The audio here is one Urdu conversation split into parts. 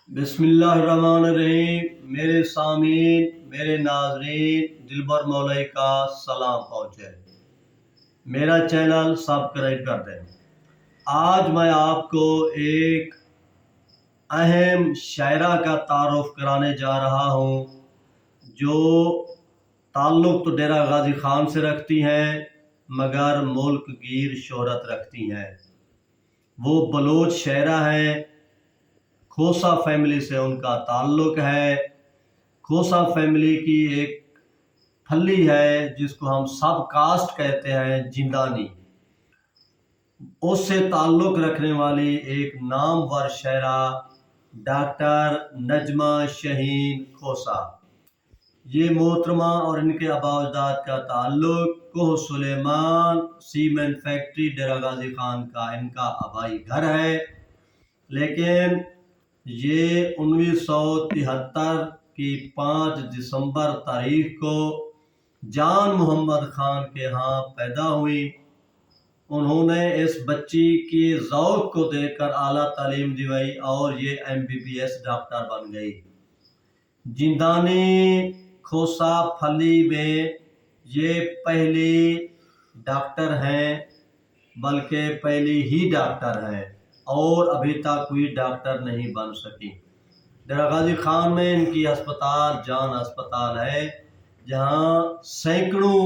بسم اللہ الرحمن الرحیم۔ میرے سامعین، میرے ناظرین، دلبر مولائی کا سلام پہنچے۔ میرا چینل سبسکرائب کر دیں۔ آج میں آپ کو ایک اہم شاعرہ کا تعارف کرانے جا رہا ہوں جو تعلق تو ڈیرہ غازی خان سے رکھتی ہیں مگر ملک گیر شہرت رکھتی ہیں۔ وہ بلوچ شاعرہ ہیں، کھوسا فیملی سے ان کا تعلق ہے۔ کھوسا فیملی کی ایک پھلی ہے جس کو ہم سب کاسٹ کہتے ہیں، جندانی، اس سے تعلق رکھنے والی ایک نامور شاعرہ ڈاکٹر نجمہ شہین کھوسا۔ یہ محترمہ اور ان کے آباء و اجداد کا تعلق کوہ سلیمان سیمنٹ فیکٹری ڈیرہ غازی خان کا ان کا آبائی گھر ہے، لیکن یہ 1973 کی 5 دسمبر تاریخ کو جان محمد خان کے ہاں پیدا ہوئی۔ انہوں نے اس بچی کی ذوق کو دیکھ کر اعلیٰ تعلیم دلائی اور یہ MBBS ڈاکٹر بن گئی۔ جندانی کھوسا پھلی میں یہ پہلی ڈاکٹر ہیں، بلکہ پہلی ہی ڈاکٹر ہیں اور ابھی تک کوئی ڈاکٹر نہیں بن سکی۔ ڈیرہ غازی خان میں ان کی ہسپتال جان ہسپتال ہے جہاں سینکڑوں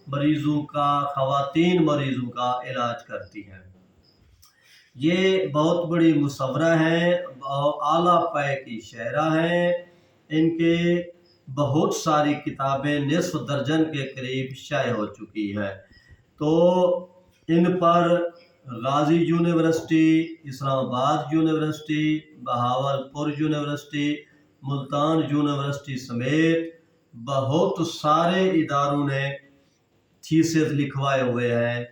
مریضوں کا، خواتین مریضوں کا علاج کرتی ہیں۔ یہ بہت بڑی مصورہ ہیں، اعلیٰ پے کی شاعرہ ہیں۔ ان کے بہت ساری کتابیں نصف درجن کے قریب شائع ہو چکی ہیں۔ تو ان پر غازی یونیورسٹی، اسلام آباد university, Bahawalpur university, Multan university سمیت بہت سارے اداروں نے تھیسس لکھوائے ہوئے ہیں۔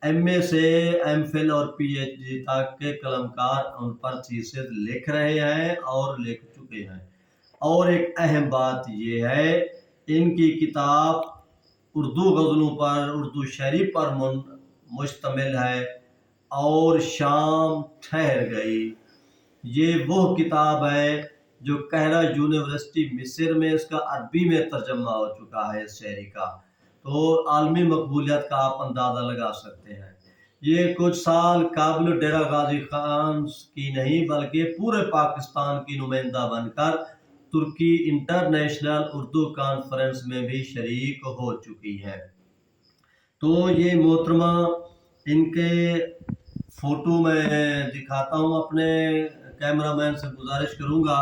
MA سے MPhil اور PhD تک کے قلمکار ان پر تھیسس لکھ رہے ہیں اور لکھ چکے ہیں۔ اور ایک اہم بات یہ ہے، ان کی کتاب اردو غزلوں پر، اردو شاعری پر مشتمل ہے اور شام ٹھہر گئی۔ یہ وہ کتاب ہے جو قاہرہ یونیورسٹی مصر میں اس کا عربی میں ترجمہ ہو چکا ہے اس شاعری کا، تو عالمی مقبولیت کا آپ اندازہ لگا سکتے ہیں۔ یہ کچھ سال قبل ڈیرہ غازی خان کی نہیں بلکہ پورے پاکستان کی نمائندہ بن کر ترکی انٹرنیشنل اردو کانفرنس میں بھی شریک ہو چکی ہے۔ تو یہ محترمہ، ان کے فوٹو میں دکھاتا ہوں، اپنے کیمرہ مین سے گزارش کروں گا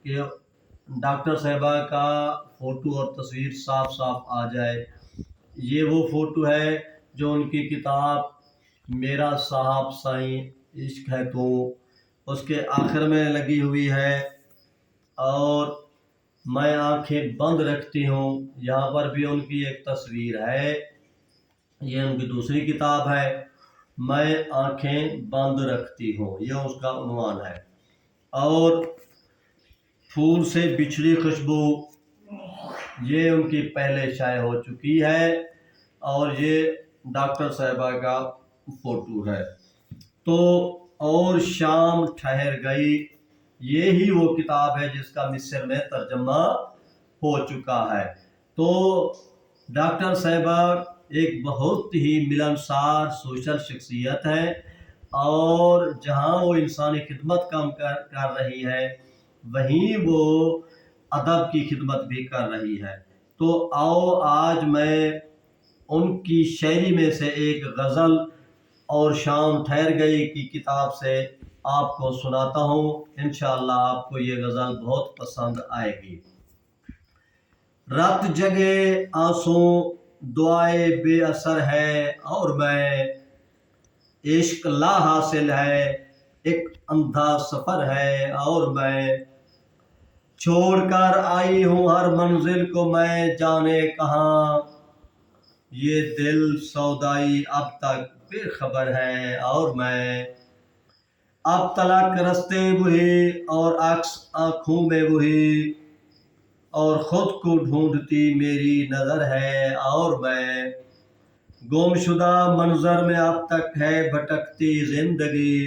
کہ ڈاکٹر صاحبہ کا فوٹو اور تصویر صاف صاف آ جائے۔ یہ وہ فوٹو ہے جو ان کی کتاب میرا صاحب سائیں عشق ہے تو اس کے آخر میں لگی ہوئی ہے، اور میں آنکھیں بند رکھتی ہوں، یہاں پر بھی ان کی ایک تصویر ہے۔ یہ ان کی دوسری کتاب ہے، میں آنکھیں بند رکھتی ہوں، یہ اس کا عنوان ہے۔ اور پھول سے بچھڑی خوشبو، یہ ان کی پہلے شائع ہو چکی ہے، اور یہ ڈاکٹر صاحبہ کا فوٹو ہے۔ تو اور شام ٹھہر گئی، یہی وہ کتاب ہے جس کا مصر میں ترجمہ ہو چکا ہے۔ تو ڈاکٹر صاحبہ ایک بہت ہی ملنسار سوشل شخصیت ہے، اور جہاں وہ انسانی خدمت کام کر رہی ہے وہیں وہ ادب کی خدمت بھی کر رہی ہے۔ تو آؤ آج میں ان کی شاعری میں سے ایک غزل اور شام ٹھہر گئی کی کتاب سے آپ کو سناتا ہوں، انشاءاللہ آپ کو یہ غزل بہت پسند آئے گی۔ رت جگے آنسوں دعائے بے اثر ہے، اور میں عشق لا حاصل ہے، ایک اندھا سفر ہے، اور میں چھوڑ کر آئی ہوں ہر منزل کو میں جانے کہاں، یہ دل سودائی اب تک بے خبر ہے، اور میں اب تلک رستے وہی اور عکس آنکھوں میں وہی، اور خود کو ڈھونڈتی میری نظر ہے، اور میں گم شدہ منظر میں اب تک ہے بھٹکتی زندگی،